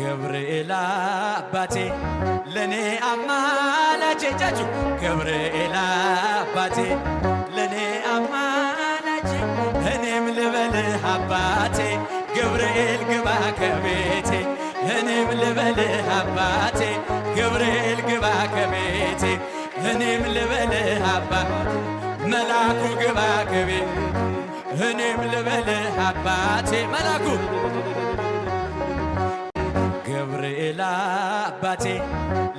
ገብርኤል አባቴ ለኔ አማላጄ ጃጁ ገብርኤል አባቴ ለኔ አማላጄ እኔም ልበልህ አባቴ ገብርኤል ግባ ከቤቴ እኔም ልበልህ አባቴ ገብርኤል ግባ ከቤቴ እኔም ልበልህ አባቴ መላኩ ግባ ከቤቴ እኔም ልበልህ አባቴ መላኩ ገብርኤል አባቴ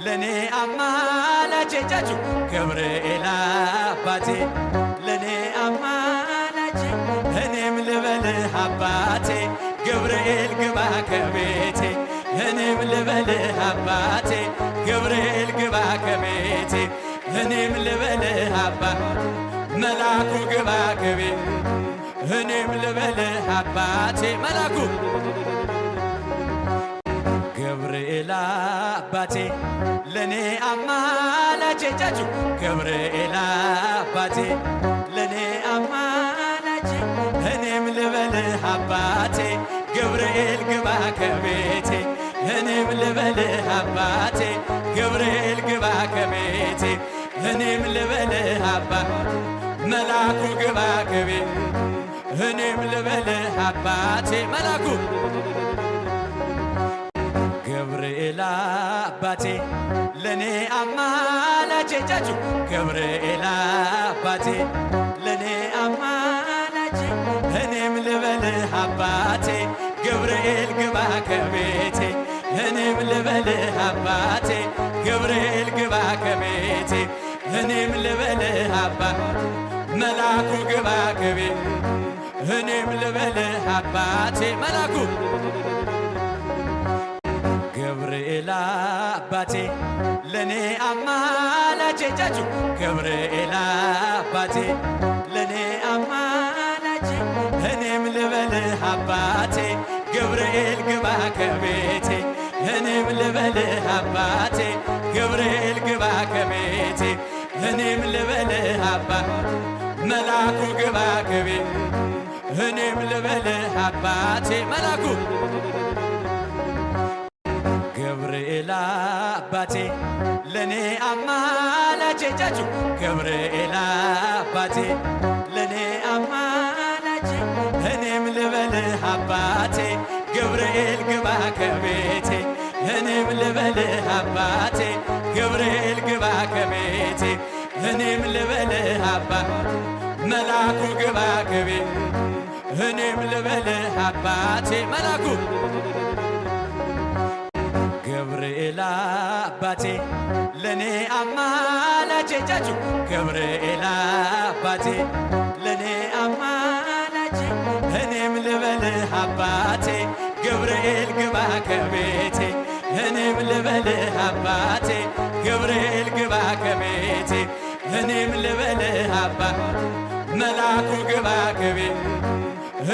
ለኔ አማላጄ ጃጁ ገብርኤል አባቴ ለኔ አማላጄ እኔም ልበልህ አባቴ ገብርኤል ግባ ከቤቴ እኔም ልበልህ አባቴ ገብርኤል ግባ ከቤቴ እኔም ልበልህ አባቴ መላኩ ግባ ከቤቴ እኔም ልበልህ አባቴ መላኩ ገብርኤል አባቴ ለኔ አማላጄ ጃጁ ገብርኤል አባቴ ለኔ አማላጄ እኔም ልበልህ አባቴ ገብርኤል ግባ ከቤቴ እኔም ልበልህ አባቴ ገብርኤል ግባ ከቤቴ እኔም ልበልህ አባቴ መላኩ ግባ ከቤቴ እኔም ልበልህ አባቴ መላኩ ገብርኤል አባቴ ለኔ አማላጄ ጃጁ ገብርኤል አባቴ ለኔ አማላጄ እኔም ልበልህ አባቴ ገብርኤል ግባ ከቤቴ እኔም ልበልህ አባቴ ገብርኤል ግባ ከቤቴ እኔም ልበልህ አባቴ መላኩ ግባ ከቤቴ እኔም ልበልህ አባቴ መላኩ ገብርኤል አባቴ ለኔ አማላጄ ጃጁ ገብርኤል አባቴ ለኔ አማላጄ እኔም ልበልህ አባቴ ገብርኤል ግባ ከቤቴ እኔም ልበልህ አባቴ ገብርኤል ግባ ከቤቴ እኔም ልበልህ አባቴ መላኩ ግባ ከቤቴ እኔም ልበልህ አባቴ መላኩ ገብርኤል አባቴ ለኔ አማላጄ ጃጁ ገብርኤል አባቴ ለኔ አማላጄ እኔም ልበልህ አባቴ ገብርኤል ግባ ከቤቴ እኔም ልበልህ አባቴ ገብርኤል ግባ ከቤቴ እኔም ልበልህ አባቴ መላኩ ግባ ከቤቴ እኔም ልበልህ አባቴ መላኩ ገብርኤል አባቴ ለኔ አማላጄ ጃጁ ገብርኤል አባቴ ለኔ አማላጄ እኔም ልበልህ አባቴ ገብርኤል ግባ ከቤቴ እኔም ልበልህ አባቴ ገብርኤል ግባ ከቤቴ እኔም ልበልህ አባቴ መላኩ ግባ ከቤቴ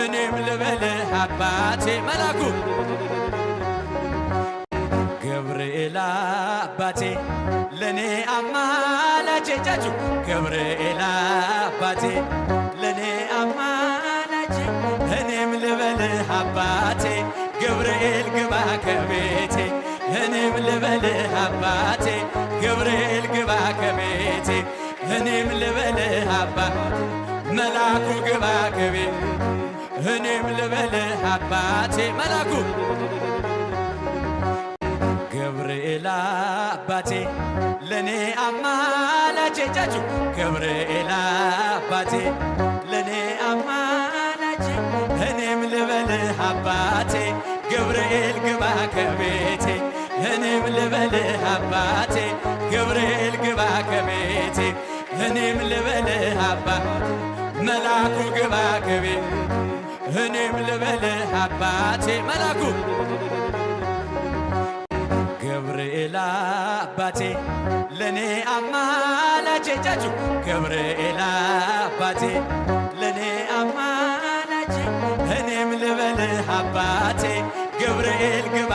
እኔም ልበልህ አባቴ መላኩ ገብርኤል አባቴ ለኔ አማላጄ ጃጁ ገብርኤል አባቴ ለኔ አማላጄ እኔም ልበልህ አባቴ ገብርኤል ግባ ከቤቴ እኔም ልበልህ አባቴ ገብርኤል ግባ ከቤቴ እኔም ልበልህ አባቴ መላኩ ግባ ከቤቴ እኔም ልበልህ አባቴ መላኩ ገብርኤል አባቴ ለኔ አማላጄ ጃጁ ገብርኤል አባቴ ለኔ አማላጄ እኔም ልበልህ አባቴ ገብርኤል ግባ ከቤቴ እኔም ልበልህ አባቴ ገብርኤል ግባ ከቤቴ እኔም ልበልህ አባቴ መላኩ ግባ ከቤቴ እኔም ልበልህ አባቴ መላኩ ገብርኤል አባቴ ለኔ አማላጄ ጃጁ ገብርኤል አባቴ ለኔ አማላጄ እኔም ልበልህ አባቴ ገብርኤል ግባ